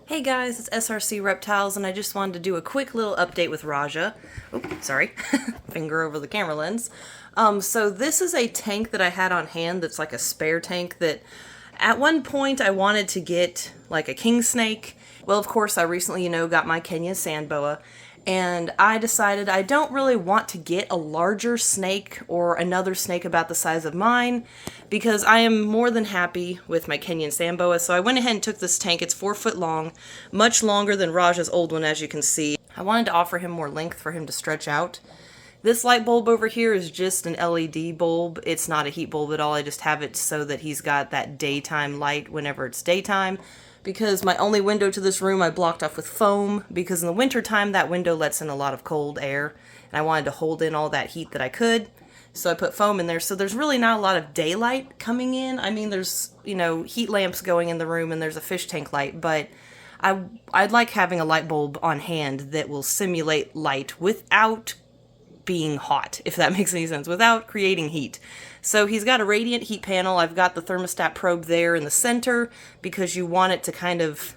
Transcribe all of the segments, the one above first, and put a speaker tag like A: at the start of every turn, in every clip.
A: Hey guys, it's SRC Reptiles, and I just wanted to do a quick little update with Rajah. Oh, sorry. Finger over the camera lens. So this is a tank that I had on hand that's like a spare tank that at one point I wanted to get like a king snake. Well, of course, I recently, got my Kenya sand boa, and I decided I don't really want to get a larger snake or another snake about the size of mine because I am more than happy with my Kenyan sand boa. So I went ahead and took this tank. It's 4 foot long, much longer than Rajah's old one, as you can see. I wanted to offer him more length for him to stretch out. This light bulb over here is just an LED bulb. It's not a heat bulb at all. I just have it so that he's got that daytime light whenever it's daytime. Because my only window to this room I blocked off with foam, because in the wintertime that window lets in a lot of cold air, and I wanted to hold in all that heat that I could, so I put foam in there. So there's really not a lot of daylight coming in. I mean, there's, heat lamps going in the room, and there's a fish tank light, but I'd like having a light bulb on hand that will simulate light without being hot, if that makes any sense, without creating heat. So he's got a radiant heat panel. I've got the thermostat probe there in the center because you want it to kind of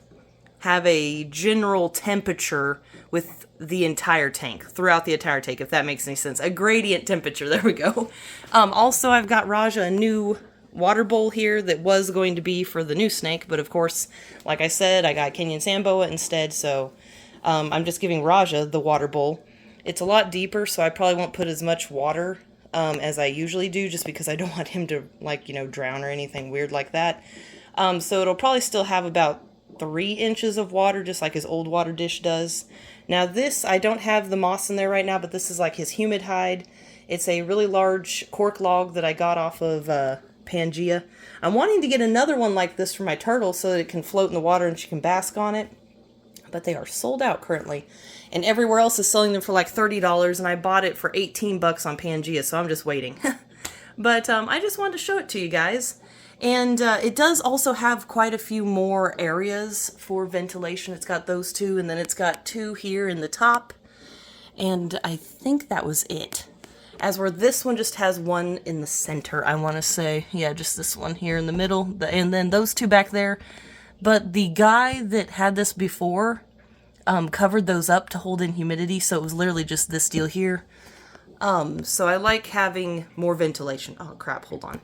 A: have a general temperature with the entire tank, throughout the entire tank, if that makes any sense. A gradient temperature, there we go. Also, I've got Rajah a new water bowl here that was going to be for the new snake, but of course, like I said, I got Kenyan sand boa instead, so I'm just giving Rajah the water bowl. It's a lot deeper, so I probably won't put as much water as I usually do, just because I don't want him to, drown or anything weird like that. So it'll probably still have about 3 inches of water, just like his old water dish does. Now this, I don't have the moss in there right now, but this is like his humid hide. It's a really large cork log that I got off of Pangea. I'm wanting to get another one like this for my turtle so that it can float in the water and she can bask on it. But they are sold out currently, and everywhere else is selling them for like $30, and I bought it for 18 bucks on Pangea, so I'm just waiting. But I just wanted to show it to you guys, and it does also have quite a few more areas for ventilation. It's got those two, and then it's got 2 here in the top, and I think that was it. As where this one just has 1 in the center, I want to say. Yeah, just this one here in the middle, and then those 2 back there. But the guy that had this before covered those up to hold in humidity, so it was literally just this deal here. So I like having more ventilation. Oh crap, hold on.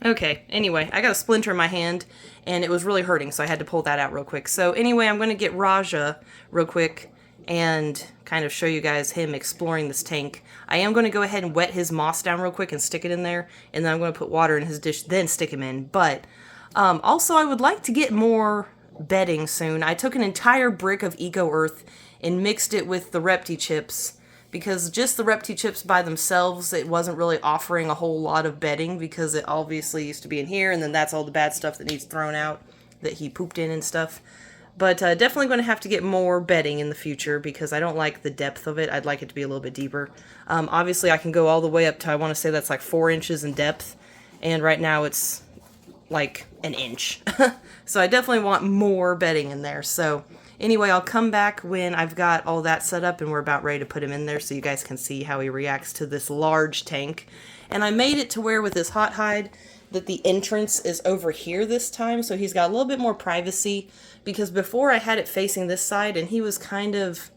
A: Okay, anyway, I got a splinter in my hand, and it was really hurting, so I had to pull that out real quick. So anyway, I'm going to get Rajah real quick and kind of show you guys him exploring this tank. I am going to go ahead and wet his moss down real quick and stick it in there, and then I'm going to put water in his dish, then stick him in. But also, I would like to get more bedding soon. I took an entire brick of Eco Earth and mixed it with the Repti chips, because just the Repti chips by themselves, it wasn't really offering a whole lot of bedding, because it obviously used to be in here, and then that's all the bad stuff that needs thrown out that he pooped in and stuff. But definitely going to have to get more bedding in the future, because I don't like the depth of it. I'd like it to be a little bit deeper. Obviously, I can go all the way up to, I want to say that's like 4 inches in depth, and right now it's like an inch. So I definitely want more bedding in there. So anyway, I'll come back when I've got all that set up and we're about ready to put him in there so you guys can see how he reacts to this large tank. And I made it to where with his hot hide that the entrance is over here this time, so he's got a little bit more privacy, because before I had it facing this side and he was kind of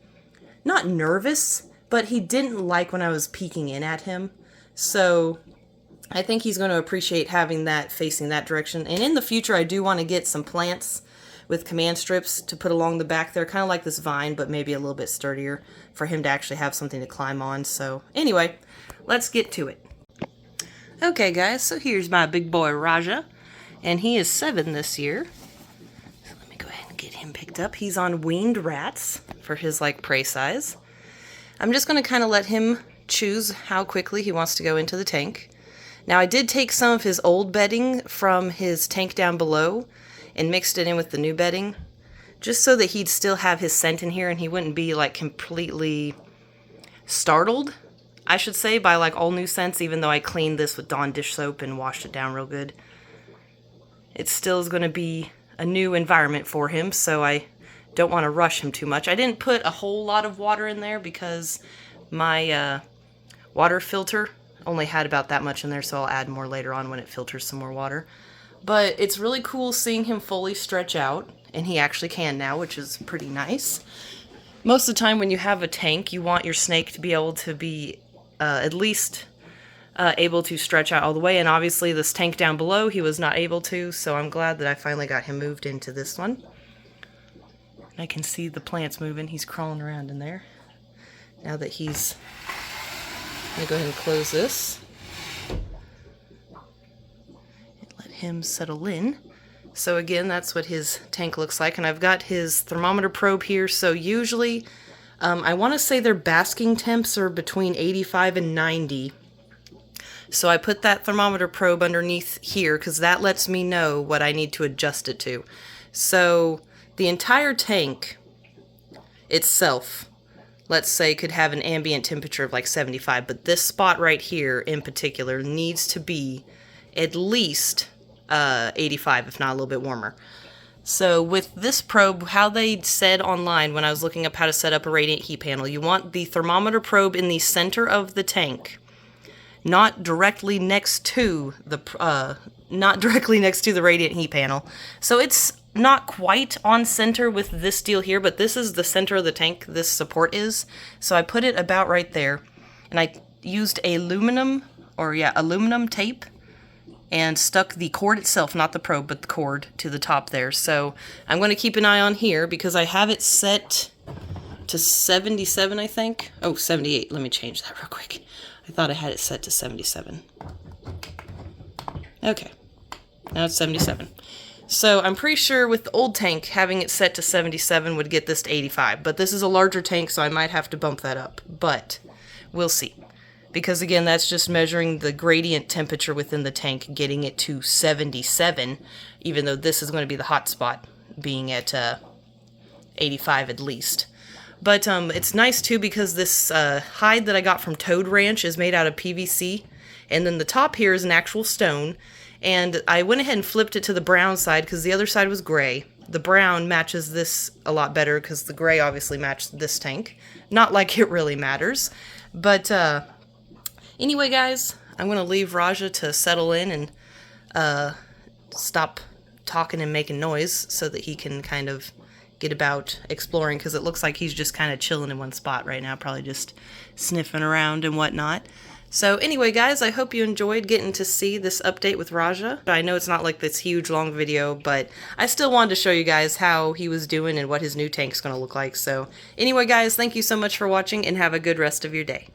A: not nervous, but he didn't like when I was peeking in at him. So I think he's going to appreciate having that facing that direction. And in the future, I do want to get some plants with command strips to put along the back there, kind of like this vine, but maybe a little bit sturdier for him to actually have something to climb on. So anyway, let's get to it. Okay, guys, so here's my big boy Rajah, and he is 7 this year. So let me go ahead and get him picked up. He's on weaned rats for his prey size. I'm just going to kind of let him choose how quickly he wants to go into the tank. Now, I did take some of his old bedding from his tank down below and mixed it in with the new bedding, just so that he'd still have his scent in here and he wouldn't be, completely startled, I should say, by, all new scents, even though I cleaned this with Dawn dish soap and washed it down real good. It still is going to be a new environment for him, so I don't want to rush him too much. I didn't put a whole lot of water in there because my water filter only had about that much in there, so I'll add more later on when it filters some more water. But it's really cool seeing him fully stretch out. and he actually can now, which is pretty nice. Most of the time when you have a tank, you want your snake to be able to be at least able to stretch out all the way, and obviously this tank down below he was not able to, so I'm glad that I finally got him moved into this one. I can see the plants moving. He's crawling around in there. Now that he's... I'm going to go ahead and close this. And let him settle in. So again, that's what his tank looks like. And I've got his thermometer probe here. So usually, I want to say their basking temps are between 85 and 90. So I put that thermometer probe underneath here because that lets me know what I need to adjust it to. So the entire tank itself, let's say, could have an ambient temperature of like 75, but this spot right here in particular needs to be at least 85, if not a little bit warmer. So with this probe, how they said online when I was looking up how to set up a radiant heat panel, you want the thermometer probe in the center of the tank, not directly next to the radiant heat panel. So it's not quite on center with this deal here, but this is the center of the tank, this support is. So I put it about right there, and I used aluminum tape and stuck the cord itself, not the probe, but the cord, to the top there. So I'm going to keep an eye on here because I have it set to 77, I think. Oh, 78. Let me change that real quick. I thought I had it set to 77. Okay. Now it's 77. So I'm pretty sure with the old tank, having it set to 77 would get this to 85. But this is a larger tank, so I might have to bump that up. But we'll see. Because again, that's just measuring the gradient temperature within the tank, getting it to 77, even though this is going to be the hot spot, being at 85 at least. But it's nice too because this hide that I got from Toad Ranch is made out of PVC, and then the top here is an actual stone. And I went ahead and flipped it to the brown side because the other side was gray. The brown matches this a lot better because the gray obviously matched this tank. Not like it really matters. But anyway, guys, I'm going to leave Rajah to settle in and stop talking and making noise so that he can kind of get about exploring, because it looks like he's just kind of chilling in one spot right now, probably just sniffing around and whatnot. So anyway, guys, I hope you enjoyed getting to see this update with Rajah. I know it's not like this huge long video, but I still wanted to show you guys how he was doing and what his new tank's going to look like. So anyway, guys, thank you so much for watching and have a good rest of your day.